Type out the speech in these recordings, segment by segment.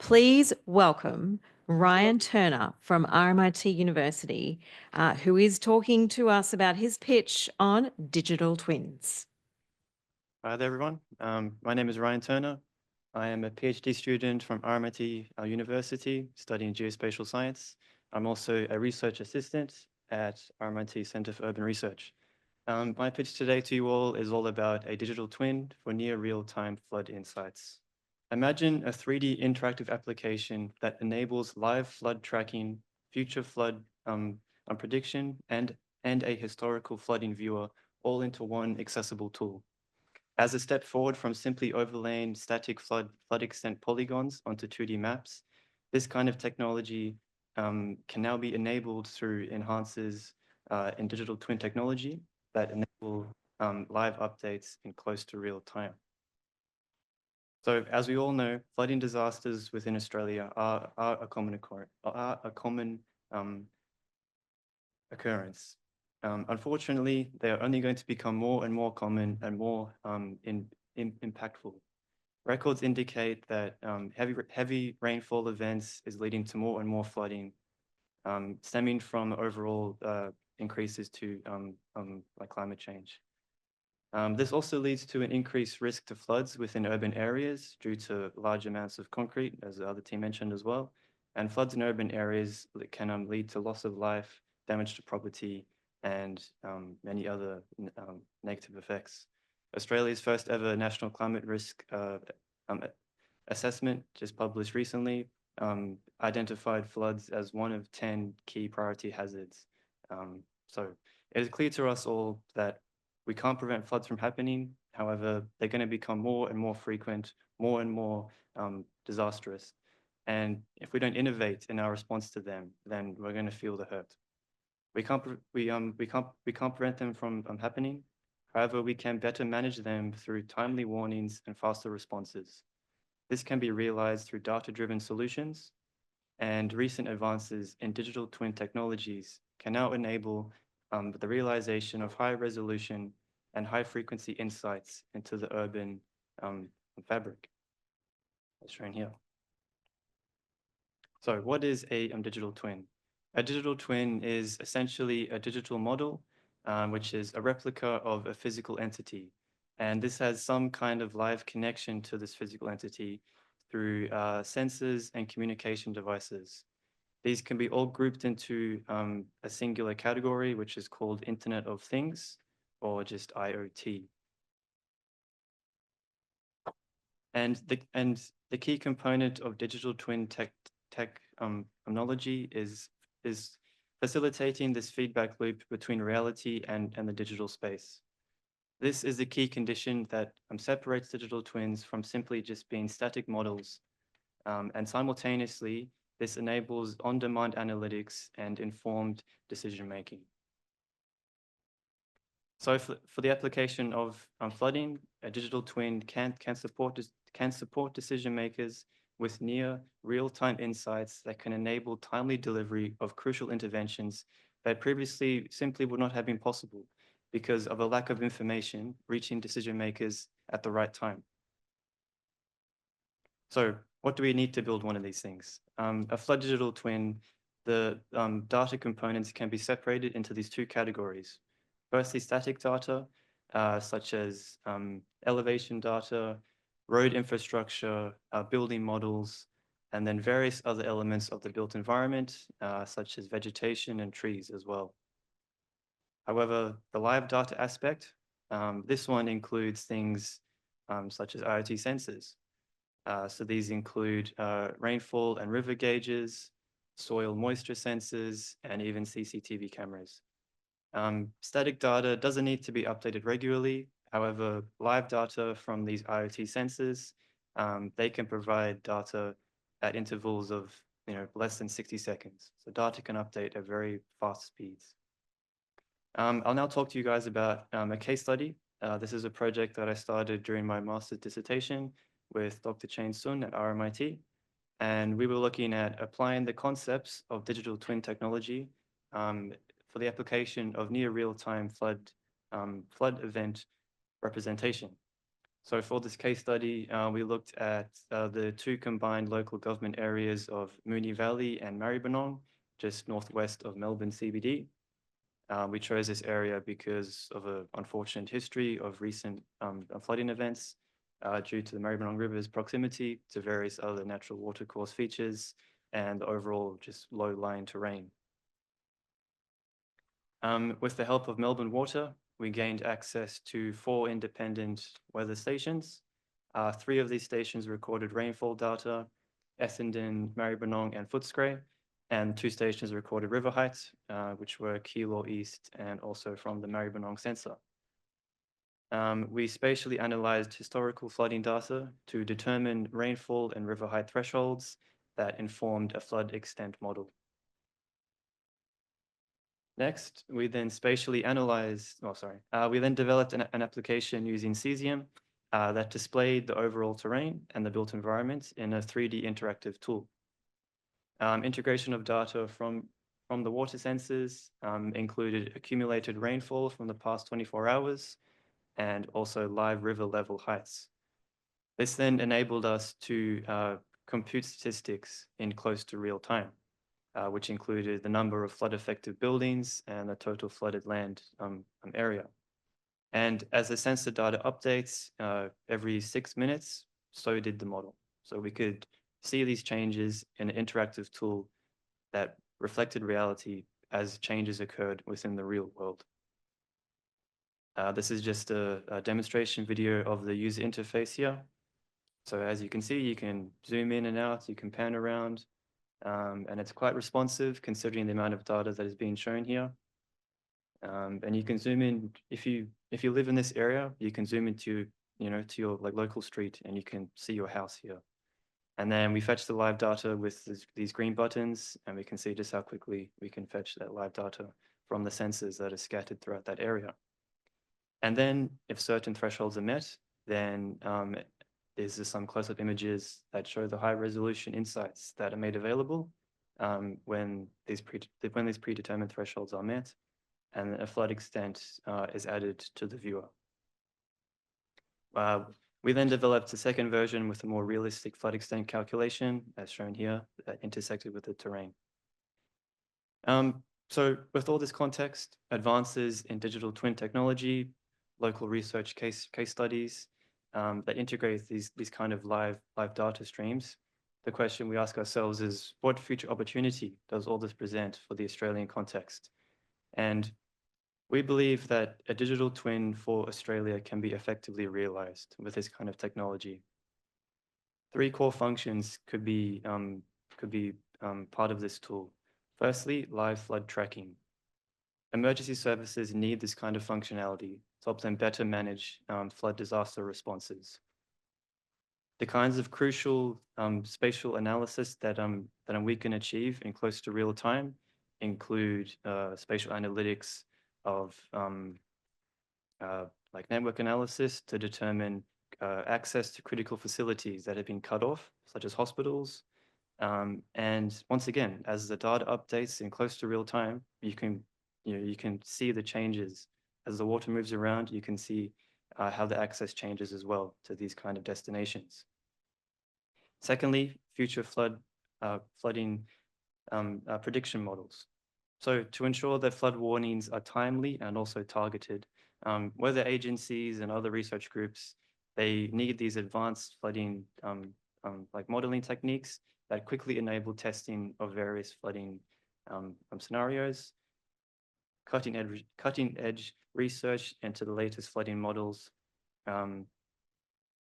Please welcome Ryan Turner from RMIT University, who is talking to us about his pitch on digital twins. Hi there, everyone. My name is Ryan Turner. I am a PhD student from RMIT University studying geospatial science. I'm also a research assistant at RMIT Center for Urban Research. My pitch today to you all is all about a digital twin for near real-time flood insights. Imagine a 3D interactive application that enables live flood tracking, future flood prediction, and a historical flooding viewer all into one accessible tool. As a step forward from simply overlaying static flood extent polygons onto 2D maps, this kind of technology can now be enabled through enhances in digital twin technology that enable live updates in close to real time. So as we all know, flooding disasters within Australia are a common occurrence. Unfortunately, they are only going to become more and more common and more impactful. Records indicate that heavy rainfall events is leading to more and more flooding, stemming from overall increases to like climate change. This also leads to an increased risk to floods within urban areas due to large amounts of concrete, as the other team mentioned as well. And floods in urban areas that can lead to loss of life, damage to property, and many other negative effects. Australia's first ever national climate risk assessment, just published recently, identified floods as one of 10 key priority hazards. So it is clear to us all that we can't prevent floods from happening. However, they're going to become more and more frequent, more and more disastrous. And if we don't innovate in our response to them, then we're going to feel the hurt. We can't prevent them from happening. However, we can better manage them through timely warnings and faster responses. This can be realized through data-driven solutions, and recent advances in digital twin technologies can now enable the realization of high resolution and high frequency insights into the urban fabric, as shown here. So what is a digital twin? A digital twin is essentially a digital model, which is a replica of a physical entity. And this has some kind of live connection to this physical entity through sensors and communication devices. These can be all grouped into a singular category, which is called Internet of Things, or just IoT. And the key component of digital twin technology is facilitating this feedback loop between reality and the digital space. This is the key condition that separates digital twins from simply just being static models. And simultaneously, this enables on-demand analytics and informed decision-making. So for the application of flooding, a digital twin can support decision makers with near real-time insights that can enable timely delivery of crucial interventions that previously simply would not have been possible because of a lack of information reaching decision makers at the right time. So what do we need to build one of these things? A flood digital twin, the data components can be separated into these two categories. Firstly, static data, such as elevation data, road infrastructure, building models, and then various other elements of the built environment, such as vegetation and trees as well. However, the live data aspect, this one includes things such as IoT sensors. So these include rainfall and river gauges, soil moisture sensors, and even CCTV cameras. Static data doesn't need to be updated regularly. However, live data from these IoT sensors, they can provide data at intervals of less than 60 seconds. So data can update at very fast speeds. I'll now talk to you guys about a case study. This is a project that I started during my master's dissertation with Dr. Chain Sun at RMIT. And we were looking at applying the concepts of digital twin technology for the application of near real-time flood event representation. So for this case study, we looked at the two combined local government areas of Moonee Valley and Maribyrnong, just northwest of Melbourne CBD. We chose this area because of an unfortunate history of recent flooding events due to the Maribyrnong River's proximity to various other natural watercourse features and overall just low-lying terrain. With the help of Melbourne Water, we gained access to 4 independent weather stations. 3 of these stations recorded rainfall data, Essendon, Maribyrnong, and Footscray, and 2 stations recorded river heights, which were Keilor East and also from the Maribyrnong sensor. We spatially analyzed historical flooding data to determine rainfall and river height thresholds that informed a flood extent model. Next, we then spatially analyzed, we then developed an application using cesium that displayed the overall terrain and the built environment in a 3D interactive tool. Integration of data from the water sensors included accumulated rainfall from the past 24 hours and also live river level heights. This then enabled us to compute statistics in close to real time, which included the number of flood-affected buildings and the total flooded land area. And as the sensor data updates every 6 minutes, so did the model. So we could see these changes in an interactive tool that reflected reality as changes occurred within the real world. This is just a demonstration video of the user interface here. So as you can see, you can zoom in and out, you can pan around, and it's quite responsive considering the amount of data that is being shown here. And you can zoom in, if you live in this area, you can zoom into, to your local street and you can see your house here. And then we fetch the live data with these green buttons, and we can see just how quickly we can fetch that live data from the sensors that are scattered throughout that area. And then if certain thresholds are met, then there's just some close-up images that show the high resolution insights that are made available when these predetermined thresholds are met, and a flood extent is added to the viewer. We then developed a second version with a more realistic flood extent calculation, as shown here, that intersected with the terrain. So with all this context, advances in digital twin technology, local research case studies that integrate these kind of live data streams, the question we ask ourselves is, what future opportunity does all this present for the Australian context? And we believe that a digital twin for Australia can be effectively realized with this kind of technology. 3 core functions could be part of this tool. Firstly, live flood tracking. Emergency services need this kind of functionality to help them better manage flood disaster responses. The kinds of crucial spatial analysis that we can achieve in close to real time include spatial analytics of network analysis to determine access to critical facilities that have been cut off, such as hospitals. And once again, as the data updates in close to real time, you can see the changes as the water moves around. You can see how the access changes as well to these kind of destinations. Secondly, future flooding prediction models. So to ensure that flood warnings are timely and also targeted, weather agencies and other research groups, they need these advanced flooding modeling techniques that quickly enable testing of various flooding scenarios. Cutting edge research into the latest flooding models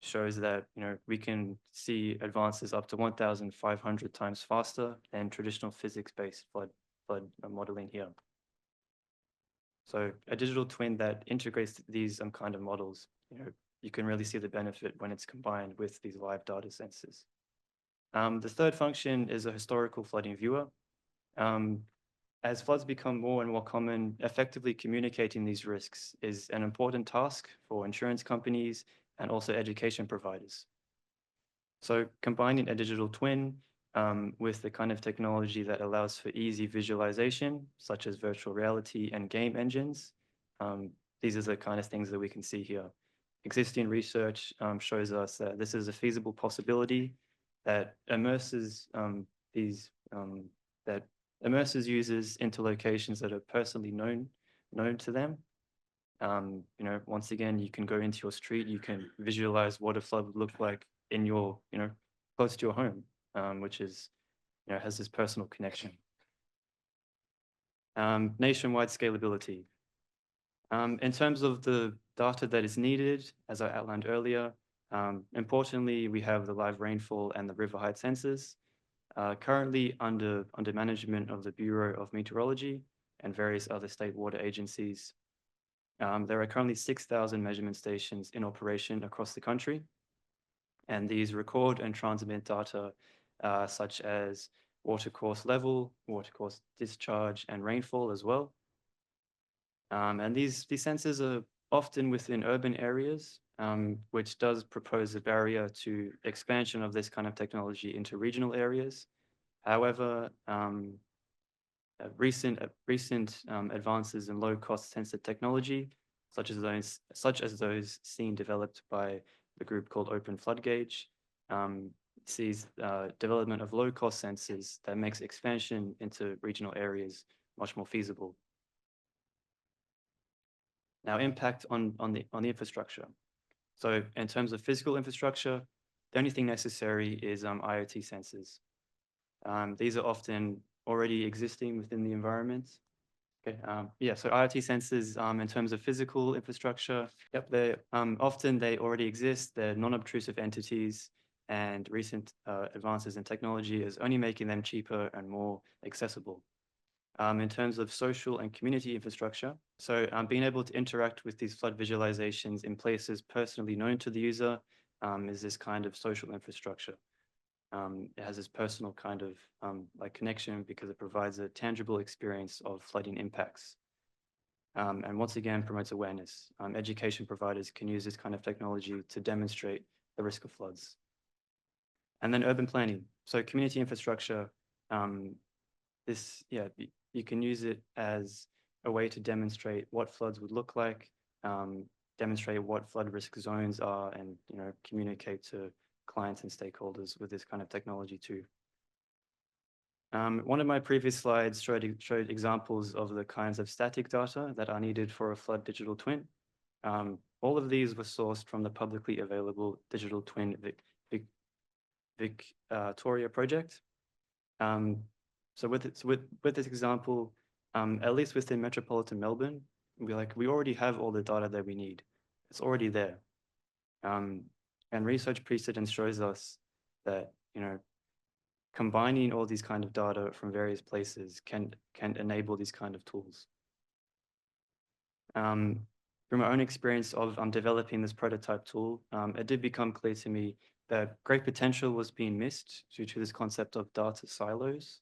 shows that we can see advances up to 1,500 times faster than traditional physics-based flood modeling here. So a digital twin that integrates these kind of models, you can really see the benefit when it's combined with these live data sensors. The third function is a historical flooding viewer. As floods become more and more common, effectively communicating these risks is an important task for insurance companies and also education providers. So combining a digital twin with the kind of technology that allows for easy visualization, such as virtual reality and game engines, these are the kind of things that we can see here. existing research shows us that this is a feasible possibility that immerses users into locations that are personally known to them. Once again, you can go into your street, you can visualize what a flood would look like in your, close to your home, which is, has this personal connection. Nationwide scalability. In terms of the data that is needed, as I outlined earlier, importantly, we have the live rainfall and the river height sensors, currently under management of the Bureau of Meteorology and various other state water agencies. There are currently 6,000 measurement stations in operation across the country, and these record and transmit data such as water course level, water course discharge, and rainfall as well. And these sensors are often within urban areas, which does propose a barrier to expansion of this kind of technology into regional areas. However, recent advances in low-cost sensor technology, such as those seen developed by the group called Open Flood Gauge, sees development of low-cost sensors that makes expansion into regional areas much more feasible. Now, impact on the infrastructure. So, in terms of physical infrastructure, the only thing necessary is IoT sensors. These are often already existing within the environment. Okay, so IoT sensors in terms of physical infrastructure, they already exist. They're non-obtrusive entities, and recent advances in technology is only making them cheaper and more accessible. In terms of social and community infrastructure, so being able to interact with these flood visualizations in places personally known to the user is this kind of social infrastructure. It has this personal kind of connection because it provides a tangible experience of flooding impacts. And once again, promotes awareness. Education providers can use this kind of technology to demonstrate the risk of floods. And then urban planning. So community infrastructure, you can use it as a way to demonstrate what floods would look like, demonstrate what flood risk zones are, and communicate to clients and stakeholders with this kind of technology too. One of my previous slides showed examples of the kinds of static data that are needed for a flood digital twin. All of these were sourced from the publicly available digital twin Victoria project. So with this example, at least within metropolitan Melbourne, we already have all the data that we need. It's already there. And research precedence shows us that, combining all these kind of data from various places can enable these kind of tools. From my own experience of developing this prototype tool, it did become clear to me that great potential was being missed due to this concept of data silos.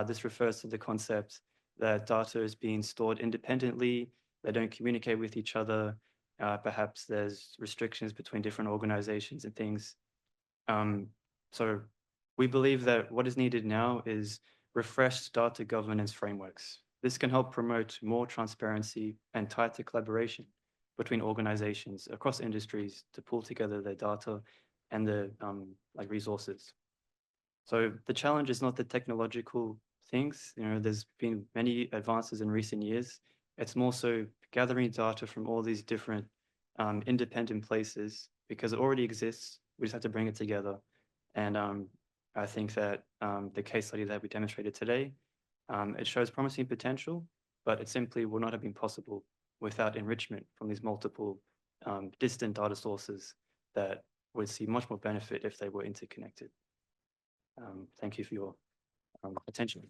This refers to the concept that data is being stored independently, they don't communicate with each other. Perhaps there's restrictions between different organizations and things. So we believe that what is needed now is refreshed data governance frameworks. This can help promote more transparency and tighter collaboration between organizations across industries to pull together their data and the resources. So the challenge is not the technological things. There's been many advances in recent years. It's more so gathering data from all these different independent places because it already exists. We just have to bring it together. And I think that the case study that we demonstrated today, it shows promising potential, but it simply would not have been possible without enrichment from these multiple distant data sources that would see much more benefit if they were interconnected. Thank you for your attention.